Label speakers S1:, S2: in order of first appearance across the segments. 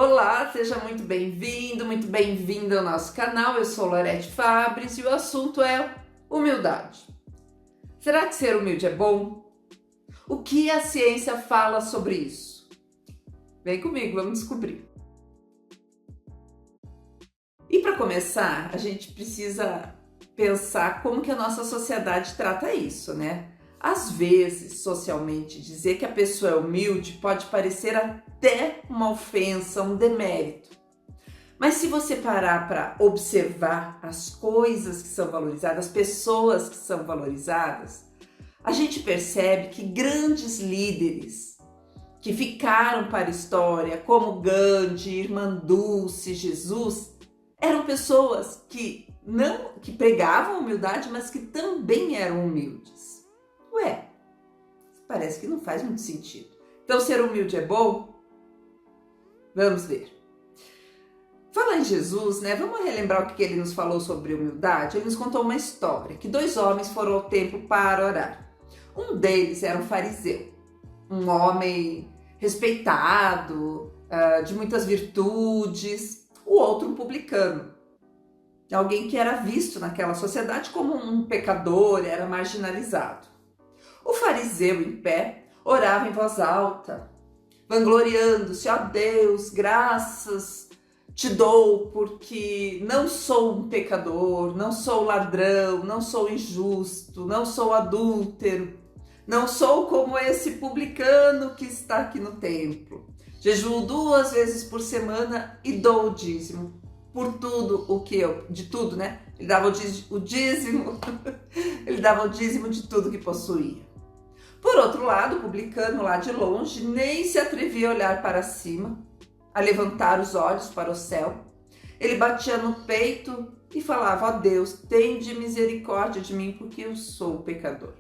S1: Olá, seja muito bem-vindo, muito bem-vinda ao nosso canal. Eu sou Lorete Fabris e o assunto é humildade. Será que ser humilde é bom? O que a ciência fala sobre isso? Vem comigo, vamos descobrir. E para começar, a gente precisa pensar como que a nossa sociedade trata isso, né? Às vezes, socialmente, dizer que a pessoa é humilde pode parecer até uma ofensa, um demérito. Mas se você parar para observar as coisas que são valorizadas, as pessoas que são valorizadas, a gente percebe que grandes líderes que ficaram para a história, como Gandhi, Irmã Dulce, Jesus, eram pessoas que pregavam humildade, mas que também eram humildes. Ué, parece que não faz muito sentido. Então, ser humilde é bom? Vamos ver. Fala em Jesus, né? Vamos relembrar o que ele nos falou sobre humildade? Ele nos contou uma história, que 2 homens foram ao templo para orar. Um deles era um fariseu, um homem respeitado, de muitas virtudes. O outro, um publicano, alguém que era visto naquela sociedade como um pecador, era marginalizado. O fariseu, em pé, orava em voz alta, vangloriando-se: ó Deus, graças te dou porque não sou um pecador, não sou ladrão, não sou injusto, não sou adúltero, não sou como esse publicano que está aqui no templo. Jejuo 2 vezes por semana e dou o dízimo. Por tudo de tudo, né? Ele dava o dízimo, ele dava o dízimo de tudo que possuía. Por outro lado, o publicano lá de longe nem se atrevia a olhar para cima, a levantar os olhos para o céu. Ele batia no peito e falava: ó Deus, tende misericórdia de mim porque eu sou pecador.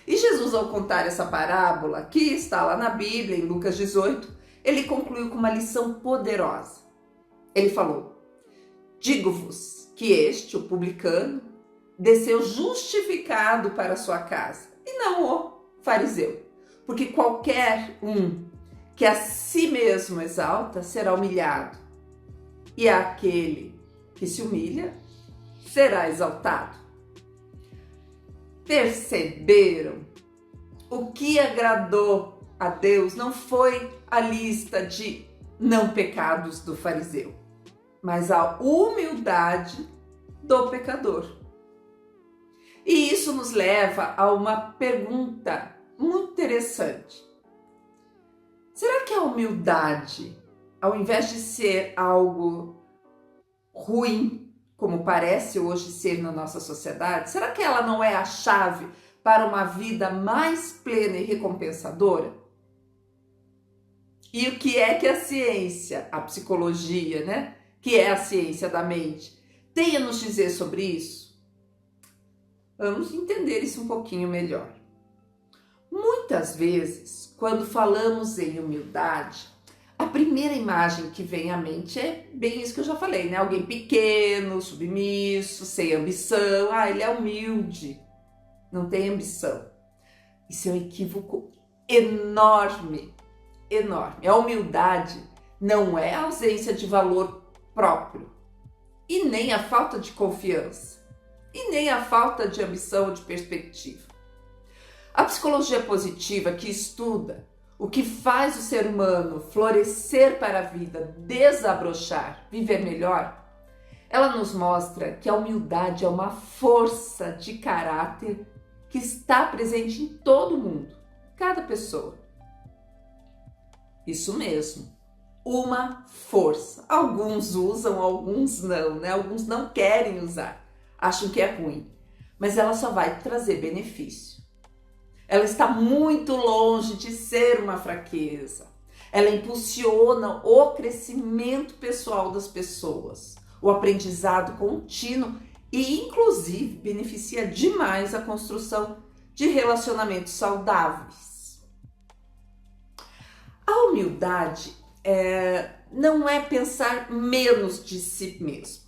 S1: E Jesus, ao contar essa parábola, que está lá na Bíblia, em Lucas 18, ele concluiu com uma lição poderosa. Ele falou: digo-vos que este, o publicano, desceu justificado para sua casa, e não o fariseu. Porque qualquer um que a si mesmo exalta será humilhado, e aquele que se humilha será exaltado. Perceberam? O que agradou a Deus não foi a lista de não pecados do fariseu, mas a humildade do pecador. E isso nos leva a uma pergunta muito interessante. Será que a humildade, ao invés de ser algo ruim, como parece hoje ser na nossa sociedade, será que ela não é a chave para uma vida mais plena e recompensadora? E o que é que a ciência, a psicologia, né, que é a ciência da mente, tem a nos dizer sobre isso? Vamos entender isso um pouquinho melhor. Muitas vezes, quando falamos em humildade, a primeira imagem que vem à mente é bem isso que eu já falei, né? Alguém pequeno, submisso, sem ambição. Ah, ele é humilde, não tem ambição. Isso é um equívoco enorme, enorme. A humildade não é a ausência de valor próprio e nem a falta de confiança. E nem a falta de ambição ou de perspectiva. A psicologia positiva, que estuda o que faz o ser humano florescer para a vida, desabrochar, viver melhor, ela nos mostra que a humildade é uma força de caráter que está presente em todo mundo, cada pessoa. Isso mesmo, uma força. Alguns usam, alguns não, né? Alguns não querem usar. Acham que é ruim, mas ela só vai trazer benefício. Ela está muito longe de ser uma fraqueza. Ela impulsiona o crescimento pessoal das pessoas, o aprendizado contínuo e, inclusive, beneficia demais a construção de relacionamentos saudáveis. A humildade não é pensar menos de si mesmo,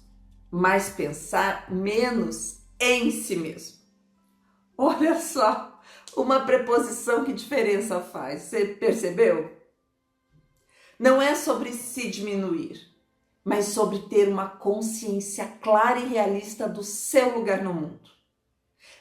S1: mas pensar menos em si mesmo. Olha só, uma preposição que diferença faz, você percebeu? Não é sobre se diminuir, mas sobre ter uma consciência clara e realista do seu lugar no mundo.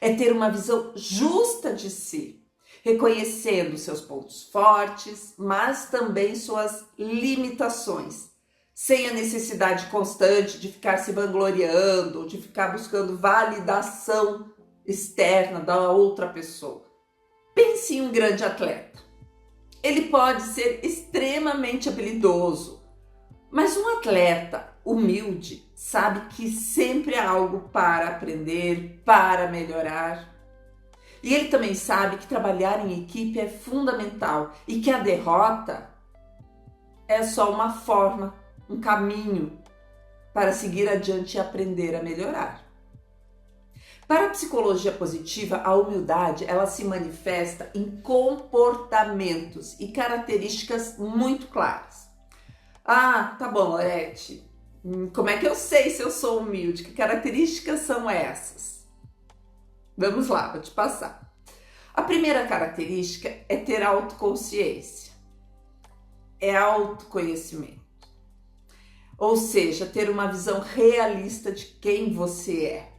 S1: É ter uma visão justa de si, reconhecendo seus pontos fortes, mas também suas limitações, sem a necessidade constante de ficar se vangloriando, de ficar buscando validação externa da outra pessoa. Pense em um grande atleta. Ele pode ser extremamente habilidoso, mas um atleta humilde sabe que sempre há algo para aprender, para melhorar. E ele também sabe que trabalhar em equipe é fundamental e que a derrota é só uma forma, um caminho para seguir adiante e aprender a melhorar. Para a psicologia positiva, a humildade ela se manifesta em comportamentos e características muito claras. Ah, tá bom, Lorete. Como é que eu sei se eu sou humilde? Que características são essas? Vamos lá, vou te passar. A primeira característica é ter autoconsciência. É autoconhecimento. Ou seja, ter uma visão realista de quem você é.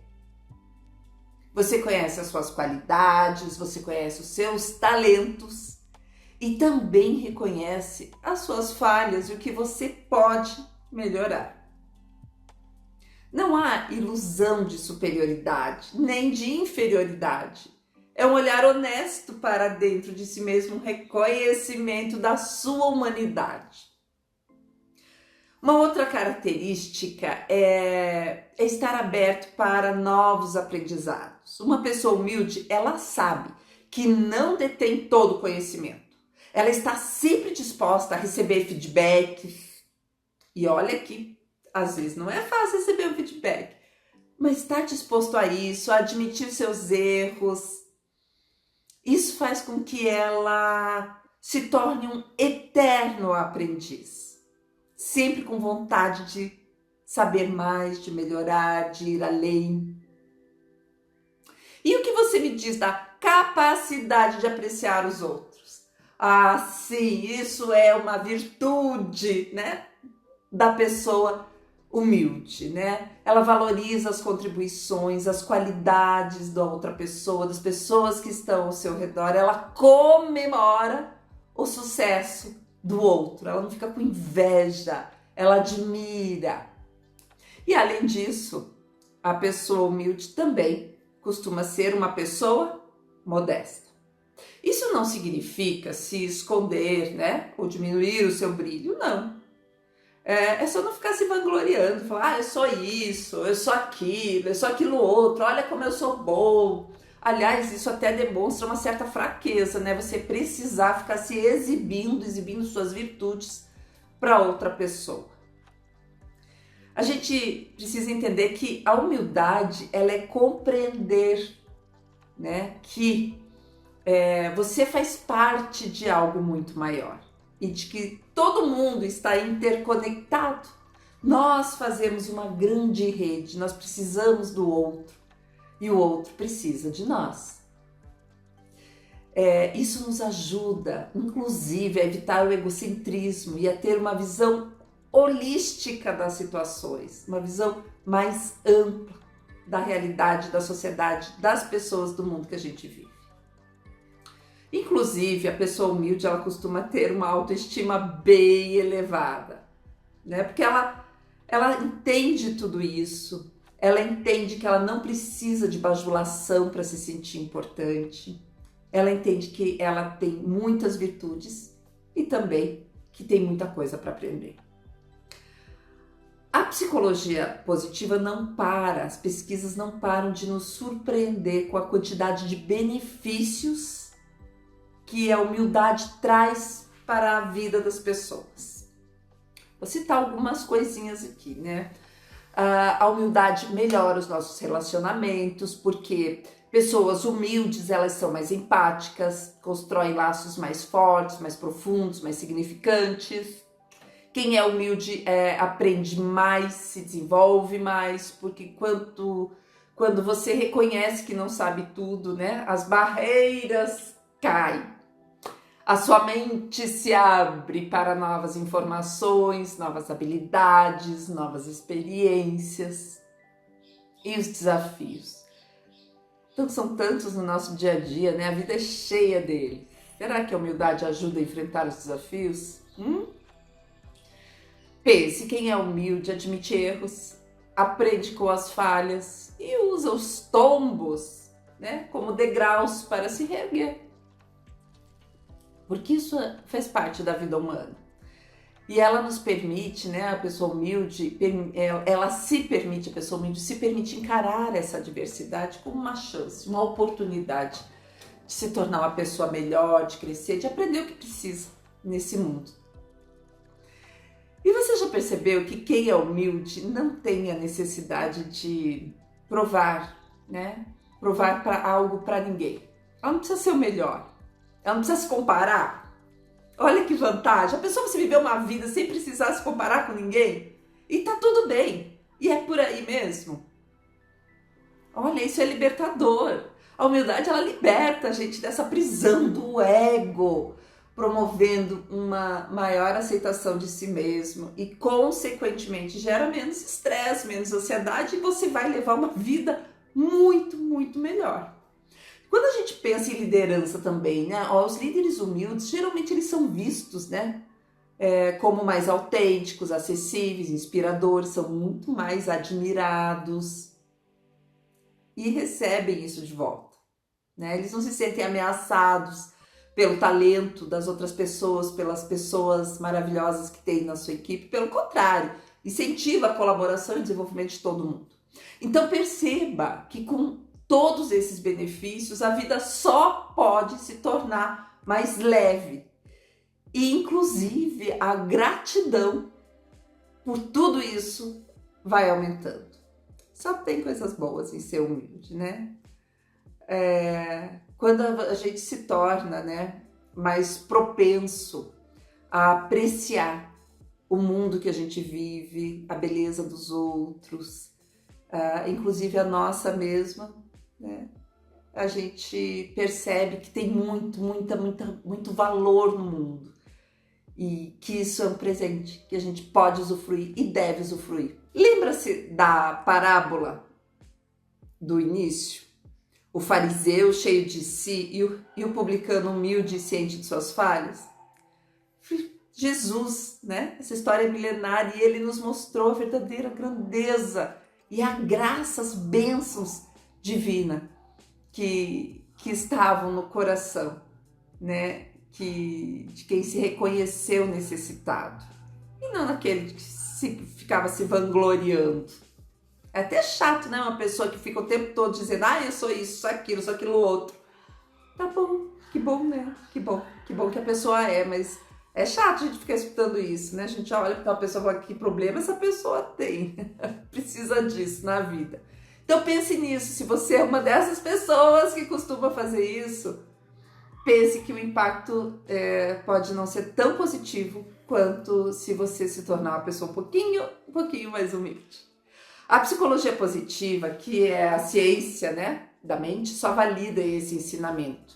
S1: Você conhece as suas qualidades, você conhece os seus talentos e também reconhece as suas falhas e o que você pode melhorar. Não há ilusão de superioridade, nem de inferioridade. É um olhar honesto para dentro de si mesmo, um reconhecimento da sua humanidade. Uma outra característica é estar aberto para novos aprendizados. Uma pessoa humilde, ela sabe que não detém todo o conhecimento. Ela está sempre disposta a receber feedbacks. E olha que às vezes não é fácil receber um feedback, mas está disposto a isso, a admitir seus erros. Isso faz com que ela se torne um eterno aprendiz. Sempre com vontade de saber mais, de melhorar, de ir além. E o que você me diz da capacidade de apreciar os outros? Ah, sim, isso é uma virtude, né, da pessoa humilde, né? Ela valoriza as contribuições, as qualidades da outra pessoa, das pessoas que estão ao seu redor. Ela comemora o sucesso do outro, ela não fica com inveja, ela admira. E além disso, a pessoa humilde também costuma ser uma pessoa modesta. Isso não significa se esconder, né, ou diminuir o seu brilho, não. É só não ficar se vangloriando, falar, eu sou isso, eu sou aquilo outro, olha como eu sou bom. Aliás, isso até demonstra uma certa fraqueza, né? Você precisar ficar se exibindo suas virtudes para outra pessoa. A gente precisa entender que a humildade, ela é compreender, né, que você faz parte de algo muito maior e de que todo mundo está interconectado. Nós fazemos uma grande rede, nós precisamos do outro. E o outro precisa de nós. Isso nos ajuda, inclusive, a evitar o egocentrismo e a ter uma visão holística das situações, uma visão mais ampla da realidade, da sociedade, das pessoas do mundo que a gente vive. Inclusive, a pessoa humilde, ela costuma ter uma autoestima bem elevada, né? Porque ela entende tudo isso. Ela entende que ela não precisa de bajulação para se sentir importante. Ela entende que ela tem muitas virtudes e também que tem muita coisa para aprender. A psicologia positiva não para, as pesquisas não param de nos surpreender com a quantidade de benefícios que a humildade traz para a vida das pessoas. Vou citar algumas coisinhas aqui, né? A humildade melhora os nossos relacionamentos, porque pessoas humildes, elas são mais empáticas, constroem laços mais fortes, mais profundos, mais significantes. Quem é humilde aprende mais, se desenvolve mais, porque quando você reconhece que não sabe tudo, né, as barreiras caem. A sua mente se abre para novas informações, novas habilidades, novas experiências e os desafios. Então são tantos no nosso dia a dia, né? A vida é cheia deles. Será que a humildade ajuda a enfrentar os desafios? Pense, quem é humilde admite erros, aprende com as falhas e usa os tombos, né, como degraus para se reerguer. Porque isso faz parte da vida humana. E ela nos permite, né, a pessoa humilde, ela se permite, a pessoa humilde se permite encarar essa adversidade como uma chance, uma oportunidade de se tornar uma pessoa melhor, de crescer, de aprender o que precisa nesse mundo. E você já percebeu que quem é humilde não tem a necessidade de provar, né? Provar algo para ninguém. Ela não precisa ser o melhor. Ela não precisa se comparar. Olha que vantagem. A pessoa você viver uma vida sem precisar se comparar com ninguém e tá tudo bem. E é por aí mesmo. Olha, isso é libertador. A humildade, ela liberta a gente dessa prisão do ego, promovendo uma maior aceitação de si mesmo e, consequentemente, gera menos estresse, menos ansiedade e você vai levar uma vida muito, muito melhor. Quando a gente pensa em liderança também, né? Os líderes humildes, geralmente eles são vistos, né? Como mais autênticos, acessíveis, inspiradores, são muito mais admirados e recebem isso de volta, né? Eles não se sentem ameaçados pelo talento das outras pessoas, pelas pessoas maravilhosas que tem na sua equipe. Pelo contrário, incentiva a colaboração e desenvolvimento de todo mundo. Então perceba que com todos esses benefícios, a vida só pode se tornar mais leve. E inclusive a gratidão por tudo isso vai aumentando. Só tem coisas boas em ser humilde, né? Quando a gente se torna, né, mais propenso a apreciar o mundo que a gente vive, a beleza dos outros, inclusive a nossa mesma, né, a gente percebe que tem muito valor no mundo e que isso é um presente que a gente pode usufruir e deve usufruir. Lembra-se da parábola do início? O fariseu cheio de si e o publicano humilde e ciente de suas falhas? Jesus, né? Essa história é milenária e ele nos mostrou a verdadeira grandeza e a graça, as bênçãos divinas que estavam no coração, né? De quem se reconheceu necessitado e não naquele que ficava se vangloriando. É até chato, né? Uma pessoa que fica o tempo todo dizendo eu sou isso, sou aquilo, sou aquilo outro. Tá bom, que bom, né? Que bom que a pessoa mas é chato a gente ficar escutando isso, né? A gente olha para uma pessoa e fala, que problema essa pessoa tem? Precisa disso na vida. Então pense nisso, se você é uma dessas pessoas que costuma fazer isso, pense que o impacto pode não ser tão positivo quanto se você se tornar uma pessoa um pouquinho mais humilde. A psicologia positiva, que é a ciência, né, da mente, só valida esse ensinamento.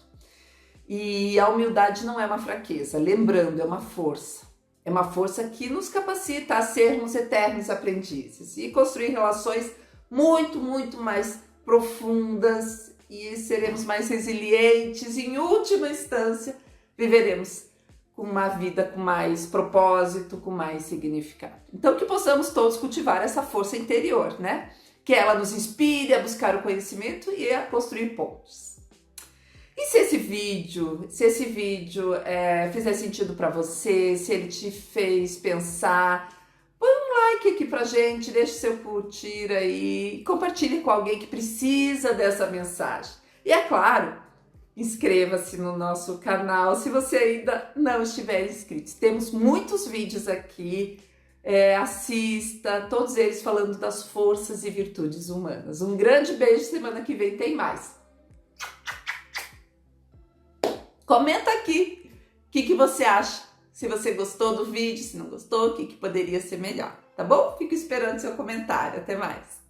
S1: E a humildade não é uma fraqueza, lembrando, é uma força. É uma força que nos capacita a sermos eternos aprendizes e construir relações muito mais profundas e seremos mais resilientes. Em última instância, viveremos uma vida com mais propósito, com mais significado. Então que possamos todos cultivar essa força interior, né? Que ela nos inspire a buscar o conhecimento e a construir pontes. E se esse vídeo fizer sentido para você, se ele te fez pensar, põe um like aqui pra gente, deixe seu curtir aí, compartilhe com alguém que precisa dessa mensagem. E é claro, inscreva-se no nosso canal se você ainda não estiver inscrito. Temos muitos vídeos aqui, assista, todos eles falando das forças e virtudes humanas. Um grande beijo, semana que vem tem mais. Comenta aqui o que você acha, se você gostou do vídeo, se não gostou, o que poderia ser melhor, tá bom? Fico esperando seu comentário, até mais.